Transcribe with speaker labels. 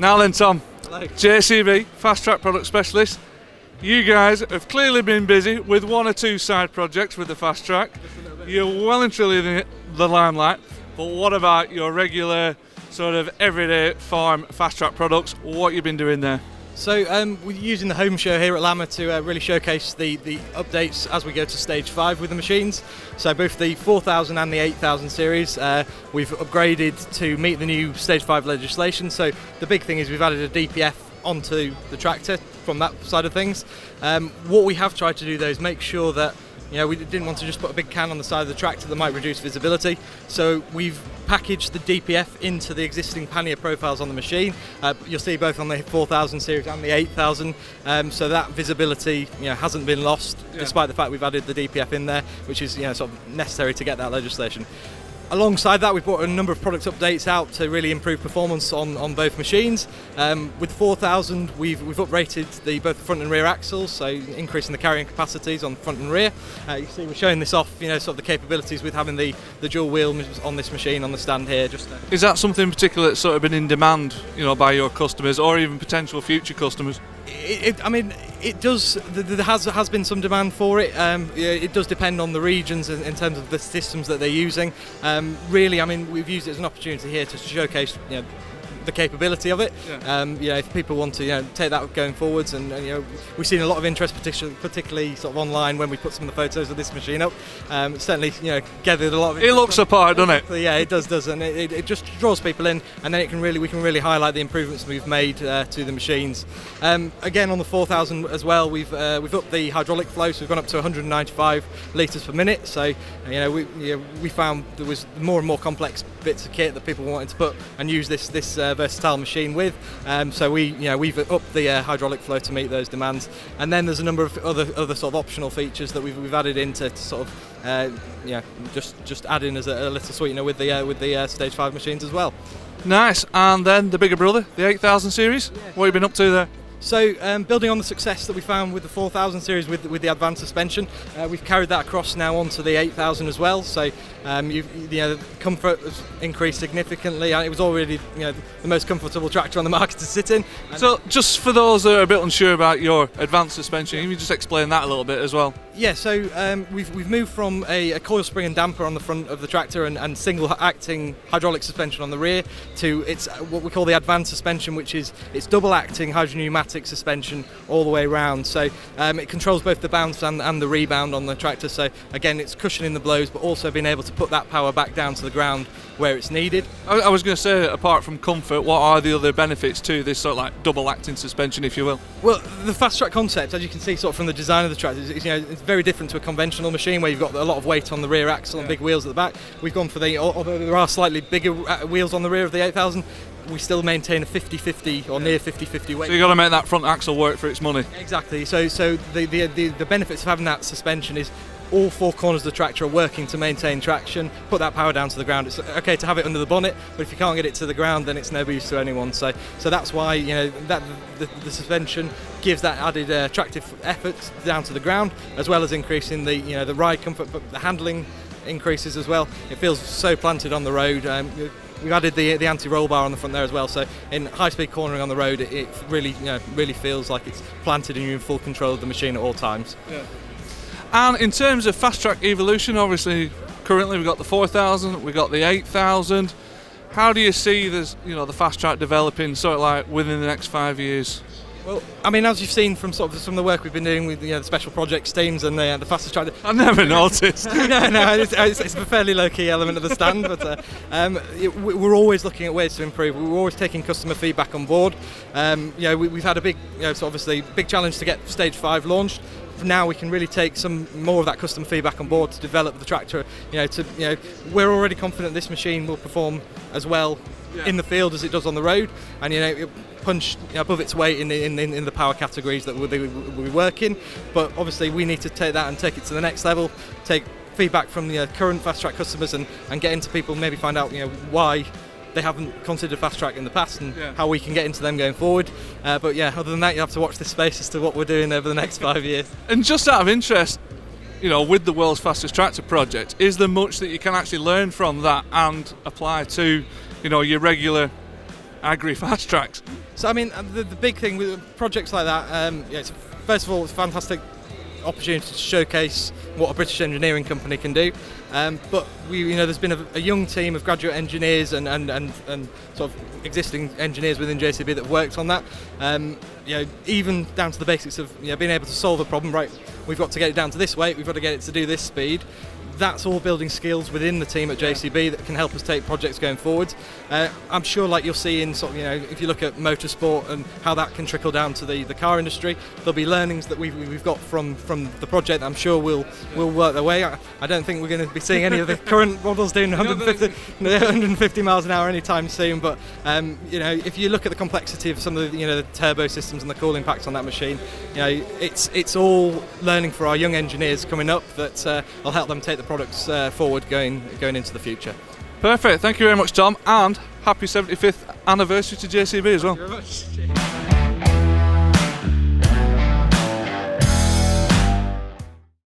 Speaker 1: Now then, Tom,
Speaker 2: Hello.
Speaker 1: JCB, Fastrac Product Specialist. You guys have clearly been busy with one or two side projects with the Fastrac. You're well and truly in the limelight, but what about your regular sort of everyday farm Fastrac products? What have you been doing there?
Speaker 2: So we're using the home show here at LAMMA to really showcase the updates as we go to stage 5 with the machines. So both the 4000 and the 8000 series we've upgraded to meet the new stage 5 legislation. So the big thing is we've added a DPF onto the tractor from that side of things. What we have tried to do though is make sure that we didn't want to just put a big can on the side of the tractor that might reduce visibility. So we've packaged the DPF into the existing pannier profiles on the machine. You'll see both on the 4000 series and the 8000. So that visibility hasn't been lost, despite the fact we've added the DPF in there, which is sort of necessary to get that legislation. Alongside that, we've brought a number of product updates out to really improve performance on both machines. With 4000, we've uprated both the front and rear axles, so increasing the carrying capacities on front and rear. You see we're showing this off, sort of the capabilities with having the dual wheel on this machine on the stand here.
Speaker 1: Is that something particular that's sort of been in demand, by your customers or even potential future customers?
Speaker 2: It does. There has been some demand for it. It does depend on the regions in terms of the systems that they're using. Really, we've used it as an opportunity here to showcase the capability of it. If people want to take that going forwards, and we've seen a lot of interest, particularly sort of online when we put some of the photos of this machine up. Certainly, gathered a lot of interest.
Speaker 1: It looks apart, doesn't it?
Speaker 2: Yeah, it does, and it just draws people in, and then we can really highlight the improvements we've made to the machines. Again, on the 4000 as well, we've upped the hydraulic flow, so we've gone up to 195 litres per minute. So we found there was more and more complex bits of kit that people wanted to put and use this versatile machine with. So we've upped the hydraulic flow to meet those demands. And then there's a number of other sort of optional features that we've added in to sort of just add in as a little sweetener with the stage 5 machines as well.
Speaker 1: Nice. And then the bigger brother, the 8000 series. What have you been up to there?
Speaker 2: So building on the success that we found with the 4000 series with the advanced suspension, we've carried that across now onto the 8000 as well. So the comfort has increased significantly, and it was already the most comfortable tractor on the market to sit in.
Speaker 1: So just for those that are a bit unsure about your advanced suspension, can you just explain that a little bit as well?
Speaker 2: Yeah, so we've moved from a coil spring and damper on the front of the tractor and single acting hydraulic suspension on the rear to it's what we call the advanced suspension, which is it's double acting hydropneumatic suspension all the way around. So it controls both the bounce and the rebound on the tractor. So again, it's cushioning the blows, but also being able to put that power back down to the ground where it's needed.
Speaker 1: I was going to say, apart from comfort, what are the other benefits to this sort of like double acting suspension, if you will?
Speaker 2: Well, the Fastrac concept, as you can see sort of from the design of the tractor, it's very different to a conventional machine where you've got a lot of weight on the rear axle and big wheels at the back. We've gone for although there are slightly bigger wheels on the rear of the 8000, we still maintain a 50-50 or near 50-50 weight.
Speaker 1: So you've got to make that front axle work for its money.
Speaker 2: Exactly. So the benefits of having that suspension is all four corners of the tractor are working to maintain traction, put that power down to the ground. It's okay to have it under the bonnet, but if you can't get it to the ground, then it's no use to anyone. So that's why that the suspension gives that added tractive effort down to the ground, as well as increasing the ride comfort, but the handling increases as well. It feels so planted on the road. We've added the anti-roll bar on the front there as well, so in high-speed cornering on the road, it really feels like it's planted and you're in full control of the machine at all times.
Speaker 1: Yeah. And in terms of Fastrac evolution, obviously, currently we've got the 4000, we've got the 8000. How do you see this, the Fastrac developing sort of like within the next 5 years?
Speaker 2: Well, as you've seen from some of the work we've been doing with the special projects teams and the fastest tractor.
Speaker 1: I never noticed.
Speaker 2: no, it's a fairly low-key element of the stand, but we're always looking at ways to improve. We're always taking customer feedback on board. We've had a big, obviously big challenge to get Stage 5 launched. Now we can really take some more of that customer feedback on board to develop the tractor. We're already confident this machine will perform as well in the field as it does on the road, and it punch above its weight in the power categories that we work in. But obviously we need to take that and take it to the next level, take feedback from the current Fastrac customers and get into people, maybe find out why they haven't considered Fastrac in the past and how we can get into them going forward. But other than that, you have to watch this space as to what we're doing over the next 5 years.
Speaker 1: And just out of interest, with the World's Fastest Tractor project, is there much that you can actually learn from that and apply to, your regular agri fast tracks?
Speaker 2: So I mean, the big thing with projects like that, first of all, it's a fantastic opportunity to showcase what a British engineering company can do. But there's been a young team of graduate engineers and sort of existing engineers within JCB that worked on that. Even down to the basics of being able to solve a problem. Right, we've got to get it down to this weight. We've got to get it to do this speed. That's all building skills within the team at JCB that can help us take projects going forward. I'm sure, like you'll see in sort of, if you look at motorsport and how that can trickle down to the car industry, there'll be learnings that we've got from the project that I'm sure will work their way. I don't think we're going to be seeing any of the current models doing 150 miles an hour anytime soon. But if you look at the complexity of some of the turbo systems and the cooling packs on that machine, it's all learning for our young engineers coming up that will help them take the products forward going into the future.
Speaker 1: Perfect, thank you very much, Tom, and happy 75th anniversary to JCB as well.
Speaker 2: Thank you very much.